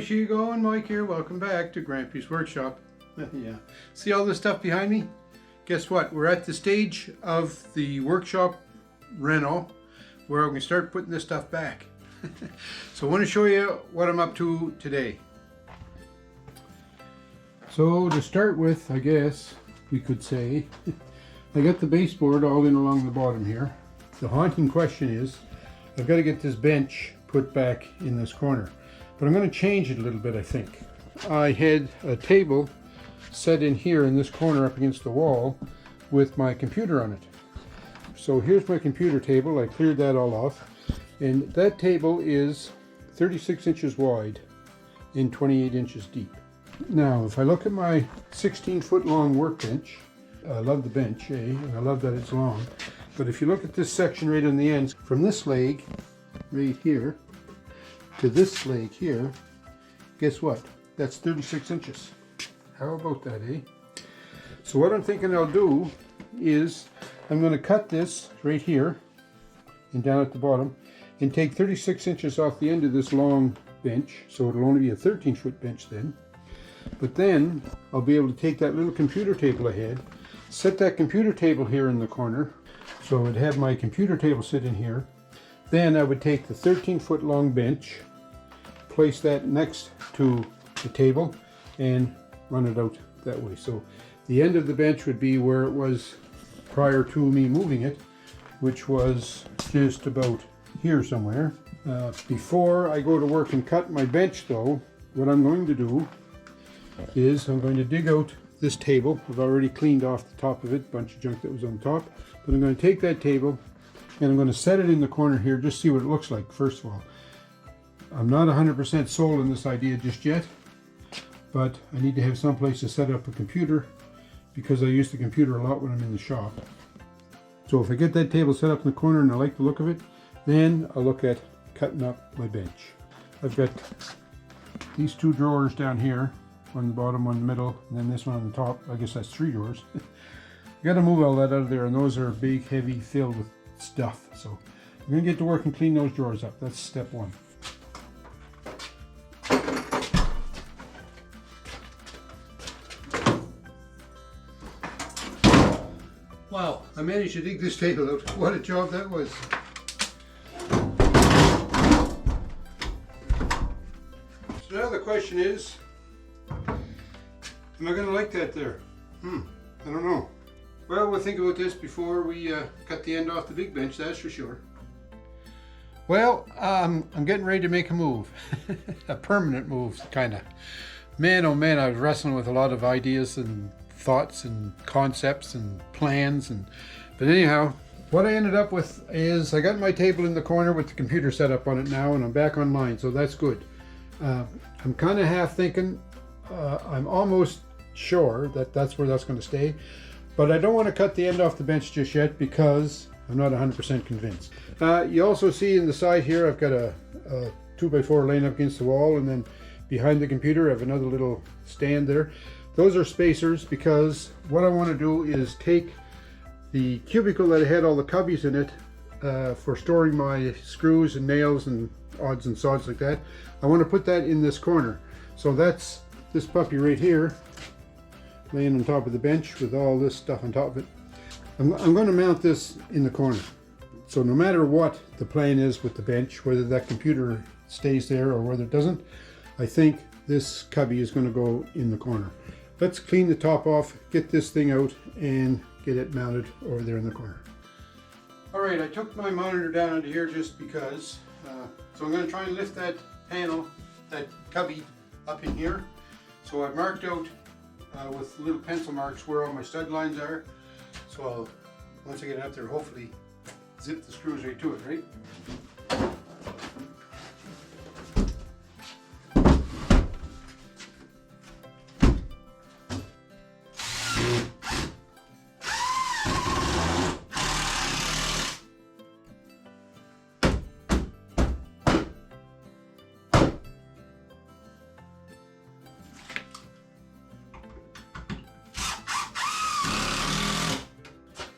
How's she going, Mike here? Welcome back to Grampie's workshop. Yeah. See all this stuff behind me? Guess what? We're at the stage of the workshop reno where I'm going to start putting this stuff back. So I want to show you what I'm up to today. So to start with, I guess we could say, I got the baseboard all in along the bottom here. The haunting question is, I've got to get this bench put back in this corner. But I'm going to change it a little bit, I think. I had a table set in here in this corner up against the wall with my computer on it. So here's my computer table. I cleared that all off. And that table is 36 inches wide and 28 inches deep. Now, if I look at my 16-foot long workbench, I love the bench, and I love that it's long. But if you look at this section right on the ends, from this leg right here to this leg here, guess what? That's 36 inches. How about that, eh? So what I'm thinking I'll do is I'm going to cut this right here and down at the bottom and take 36 inches off the end of this long bench, so it'll only be a 13-foot bench then. But then I'll be able to take that little computer table I had, set that computer table here in the corner, so I'd have my computer table sit in here. Then I would take the 13-foot long bench, place that next to the table, and run it out that way. So the end of the bench would be where it was prior to me moving it, which was just about here somewhere. Before I go to work and cut my bench though, what I'm going to do is I'm going to dig out this table. I've already cleaned off the top of it, a bunch of junk that was on top. But I'm going to take that table and I'm going to set it in the corner here, just see what it looks like first of all. I'm not 100% sold on this idea just yet, but I need to have some place to set up a computer because I use the computer a lot when I'm in the shop. So if I get that table set up in the corner and I like the look of it, then I'll look at cutting up my bench. I've got these two drawers down here, one on the bottom, one in the middle, and then this one on the top. I guess that's 3 drawers. I got to move all that out of there, and those are big, heavy, filled with stuff. So I'm going to get to work and clean those drawers up. That's step one. Wow, I managed to dig this table out. What a job that was. So now the question is, am I going to like that there? I don't know. Well, we'll think about this before we cut the end off the big bench, that's for sure. Well, I'm getting ready to make a move. A permanent move, kind of. Man, oh man, I was wrestling with a lot of ideas and thoughts and concepts and plans. But anyhow, what I ended up with is I got my table in the corner with the computer set up on it now, and I'm back online, so that's good. I'm kind of half thinking, I'm almost sure that that's where that's going to stay. But I don't want to cut the end off the bench just yet because I'm not 100% convinced. You also see in the side here I've got a 2x4 laying up against the wall, and then behind the computer I have another little stand there. Those are spacers because what I want to do is take the cubicle that had all the cubbies in it for storing my screws and nails and odds and sods like that. I want to put that in this corner. So that's this puppy right here, laying on top of the bench with all this stuff on top of it. I'm going to mount this in the corner. So no matter what the plan is with the bench, whether that computer stays there or whether it doesn't, I think this cubby is going to go in the corner. Let's clean the top off, get this thing out, and get it mounted over there in the corner. Alright, I took my monitor down into here just because. So I'm going to try and lift that panel, that cubby, up in here. So I've marked out with little pencil marks where all my stud lines are. So I'll, once I get it up there, hopefully zip the screws right to it, right?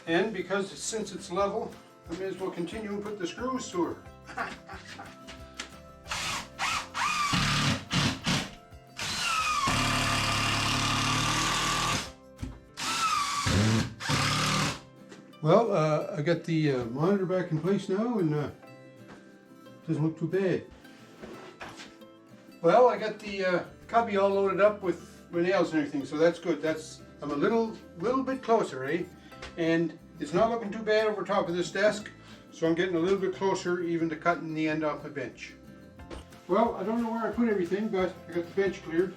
And because since it's level, I may as well continue and put the screws to her. Well, I got the monitor back in place now, and doesn't look too bad. Well, I got the cubby all loaded up with my nails and everything, so that's good. I'm a little bit closer, eh? And it's not looking too bad over top of this desk, so I'm getting a little bit closer even to cutting the end off my bench. Well, I don't know where I put everything, but I got the bench cleared.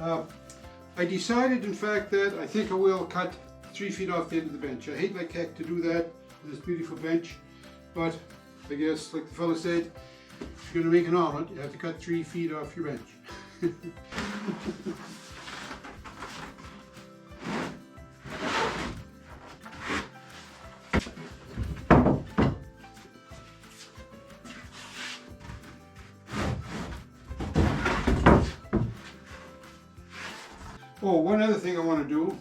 I decided, in fact, that I think I will cut 3 feet off the end of the bench. I hate like heck to do that with this beautiful bench, but I guess, like the fella said, if you're going to make an omelet, you have to cut 3 feet off your bench. Oh, one other thing I want to do,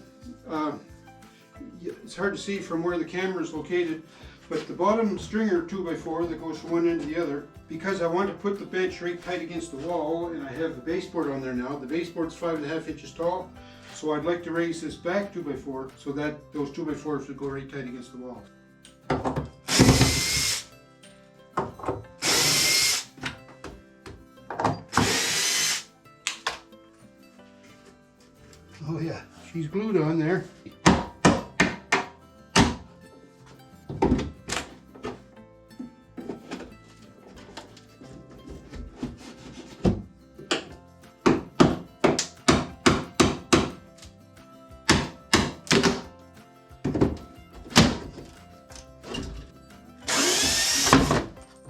it's hard to see from where the camera is located, but the bottom stringer 2x4 that goes from one end to the other, because I want to put the bench right tight against the wall, and I have the baseboard on there now. The baseboard's 5.5 inches tall, so I'd like to raise this back 2x4 so that those 2x4s would go right tight against the wall. Oh yeah, she's glued on there.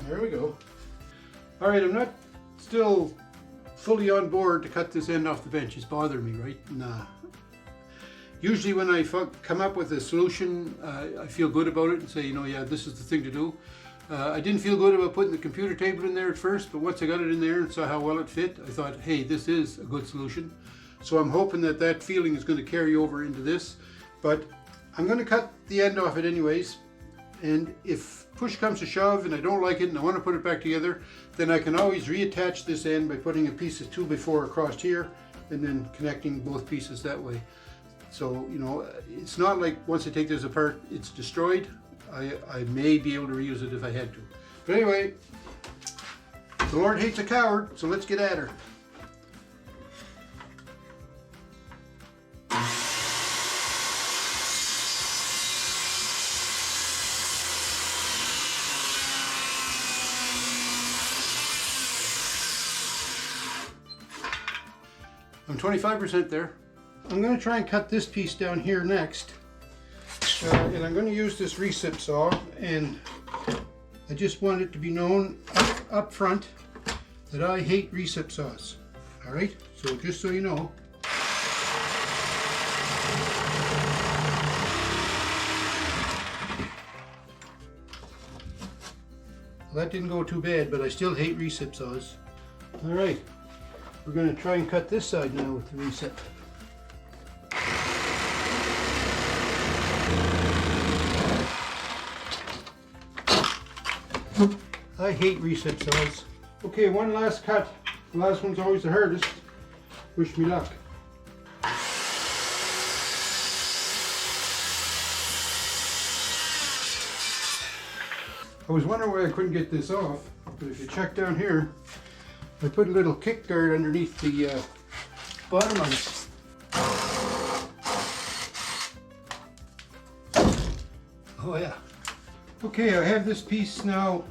There we go. All right, I'm not still fully on board to cut this end off the bench. It's bothering me, right? Nah. Usually when I come up with a solution, I feel good about it and say, you know, yeah, this is the thing to do. I didn't feel good about putting the computer table in there at first, but once I got it in there and saw how well it fit, I thought, hey, this is a good solution. So I'm hoping that that feeling is going to carry over into this, but I'm going to cut the end off it anyways. And if push comes to shove and I don't like it and I want to put it back together, then I can always reattach this end by putting a piece of 2x4 across here and then connecting both pieces that way. So, you know, it's not like once I take this apart, it's destroyed. I may be able to reuse it if I had to. But anyway, the Lord hates a coward, so let's get at her. I'm 25% there. I'm going to try and cut this piece down here next. And I'm going to use this recip saw, and I just want it to be known up front that I hate recip saws. Alright, so just so you know. Well, that didn't go too bad, but I still hate recip saws. Alright, we're going to try and cut this side now with the recip. I hate recip saws. Okay, one last cut. The last one's always the hardest. Wish me luck. I was wondering why I couldn't get this off, but if you check down here, I put a little kick guard underneath the bottom of it. Oh yeah. Okay, I have this piece now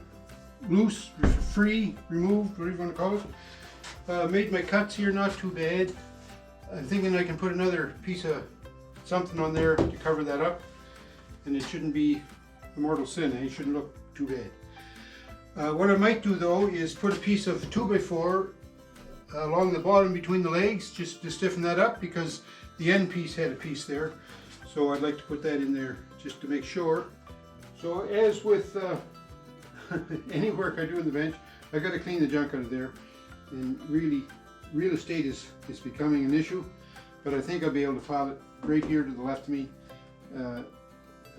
loose, free, removed, whatever you want to call it. Made my cuts here not too bad. I'm thinking I can put another piece of something on there to cover that up, and it shouldn't be a mortal sin. It shouldn't look too bad. What I might do though is put a piece of 2x4 along the bottom between the legs, just to stiffen that up, because the end piece had a piece there. So I'd like to put that in there just to make sure. So as with any work I do in the bench, I got to clean the junk out of there, and really, real estate is becoming an issue. But I think I'll be able to file it right here to the left of me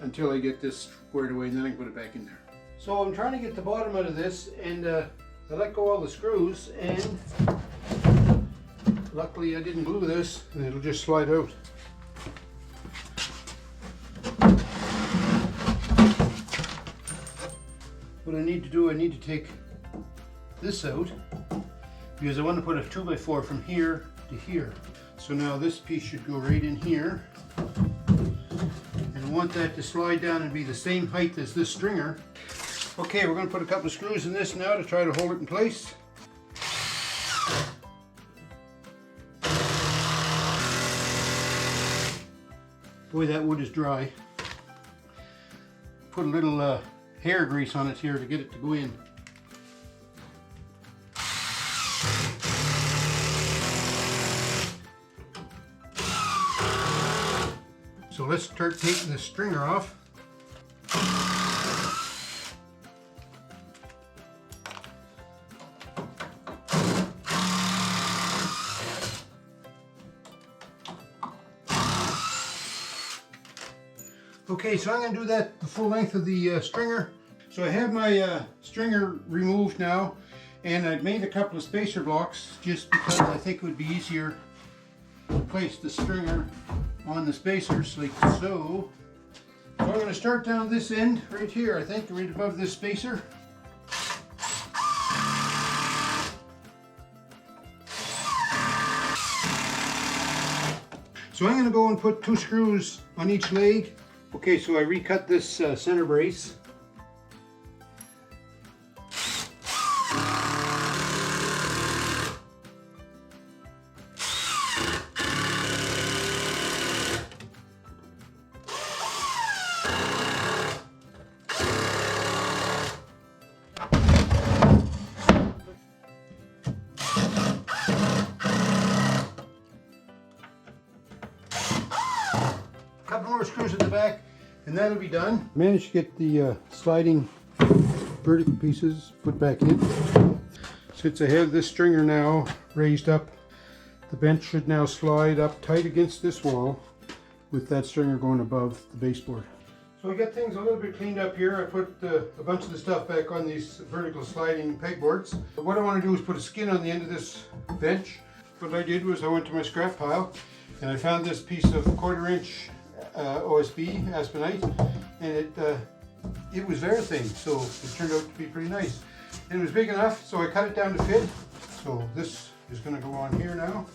until I get this squared away, and then I can put it back in there. So I'm trying to get the bottom out of this, and I let go all the screws, and luckily I didn't glue this, and it'll just slide out. what I need to do, I need to take this out because I want to put a 2x4 from here to here. So now this piece should go right in here. And I want that to slide down and be the same height as this stringer. Okay, we're going to put a couple of screws in this now to try to hold it in place. Boy, that wood is dry. Put a little hair grease on it here to get it to go in. So let's start taking the stringer off. Okay, so I'm going to do that the full length of the stringer. So I have my stringer removed now, and I've made a couple of spacer blocks just because I think it would be easier to place the stringer on the spacers like so. So I'm going to start down this end right here, I think, right above this spacer. So I'm going to go and put 2 screws on each leg. Okay, so I recut this center brace. Couple more screws at the back, and that'll be done. Managed to get the sliding vertical pieces put back in. Since I have this stringer now raised up, the bench should now slide up tight against this wall with that stringer going above the baseboard. So I got things a little bit cleaned up here. I put a bunch of the stuff back on these vertical sliding pegboards. But what I want to do is put a skin on the end of this bench. What I did was I went to my scrap pile and I found this piece of 1/4 inch OSB, Aspenite, and it was very thin, so it turned out to be pretty nice. And it was big enough, so I cut it down to fit. So this is going to go on here now.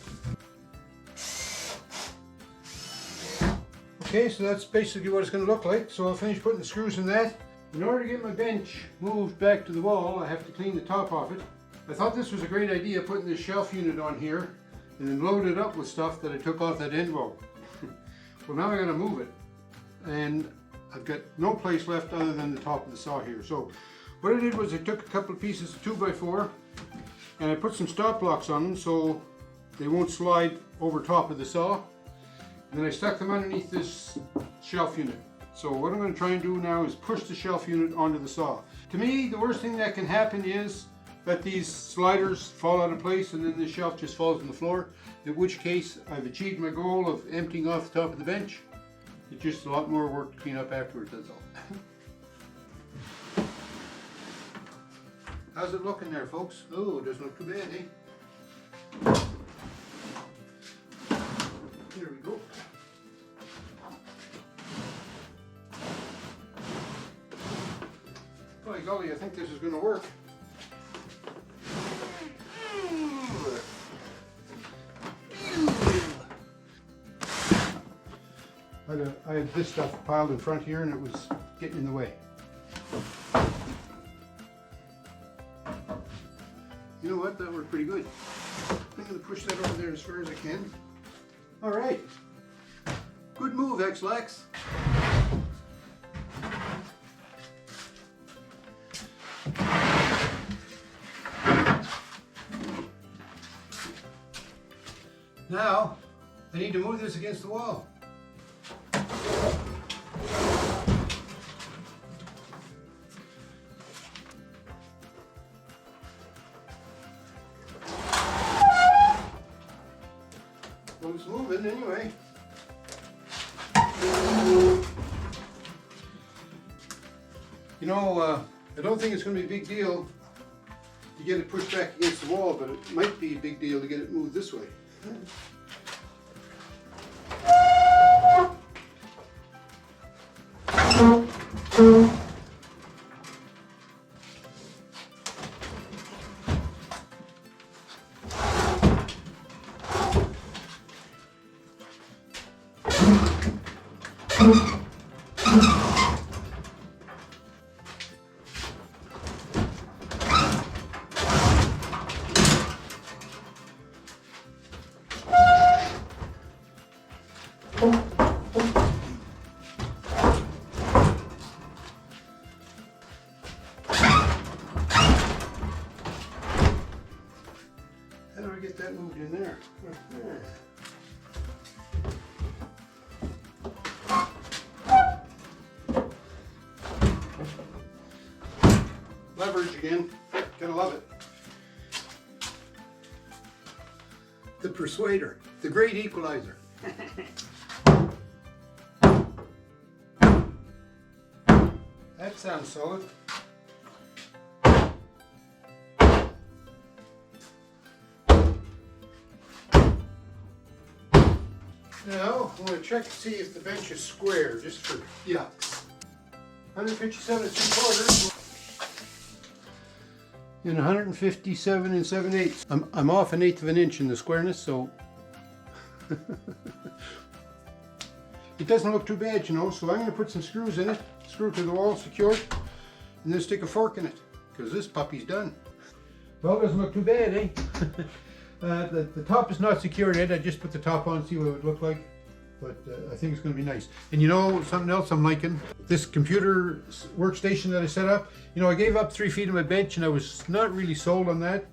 Okay, so that's basically what it's going to look like. So I'll finish putting the screws in that. In order to get my bench moved back to the wall, I have to clean the top off it. I thought this was a great idea, putting this shelf unit on here and then load it up with stuff that I took off that end wall. Well, now I'm going to move it, and I've got no place left other than the top of the saw here. So what I did was I took a couple of pieces of 2x4 and I put some stop blocks on them so they won't slide over top of the saw. And then I stuck them underneath this shelf unit. So what I'm going to try and do now is push the shelf unit onto the saw. To me, the worst thing that can happen is that these sliders fall out of place and then the shelf just falls on the floor, in which case I've achieved my goal of emptying off the top of the bench. It's just a lot more work to clean up afterwards, that's all. How's it looking there, folks? Oh, it doesn't look too bad, eh? Here we go. By golly, I think this is going to work. I had this stuff piled in front here and it was getting in the way. You know what? That worked pretty good. I'm going to push that over there as far as I can. All right. Good move, X-Lax. Now, I need to move this against the wall. Well, it's moving anyway. You know, I don't think it's going to be a big deal to get it pushed back against the wall, but it might be a big deal to get it moved this way. How do I get that moved in there? There. Leverage again. Gotta love it. The persuader, the great equalizer. That sounds solid. Now, I'm going to check to see if the bench is square, just for yucks. 157 3/4 and 157 7/8. I'm off 1/8 of an inch in the squareness, so it doesn't look too bad, you know. So I'm going to put some screws in it, screw it to the wall, secure it, and then stick a fork in it, because this puppy's done. Well, it doesn't look too bad, eh? The top is not secured yet. I just put the top on, see what it would look like. But I think it's going to be nice. And you know, something else I'm liking, this computer workstation that I set up. You know, I gave up 3 feet of my bench and I was not really sold on that.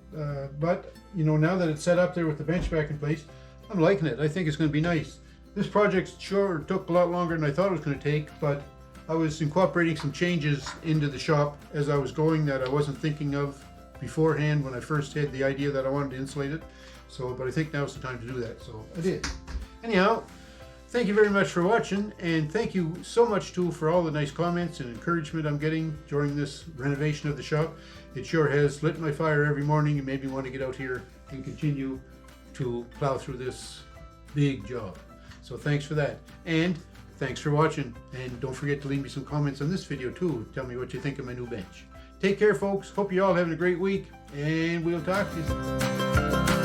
But, you know, now that it's set up there with the bench back in place, I'm liking it. I think it's going to be nice. This project sure took a lot longer than I thought it was going to take, but I was incorporating some changes into the shop as I was going that I wasn't thinking of beforehand when I first had the idea that I wanted to insulate it. So, but I think now's the time to do that. So I did. Anyhow, thank you very much for watching, and thank you so much too for all the nice comments and encouragement I'm getting during this renovation of the shop. It sure has lit my fire every morning and made me want to get out here and continue to plow through this big job. So thanks for that, and thanks for watching, and don't forget to leave me some comments on this video too. Tell me what you think of my new bench. Take care, folks. Hope you're all having a great week, and we'll talk to you soon.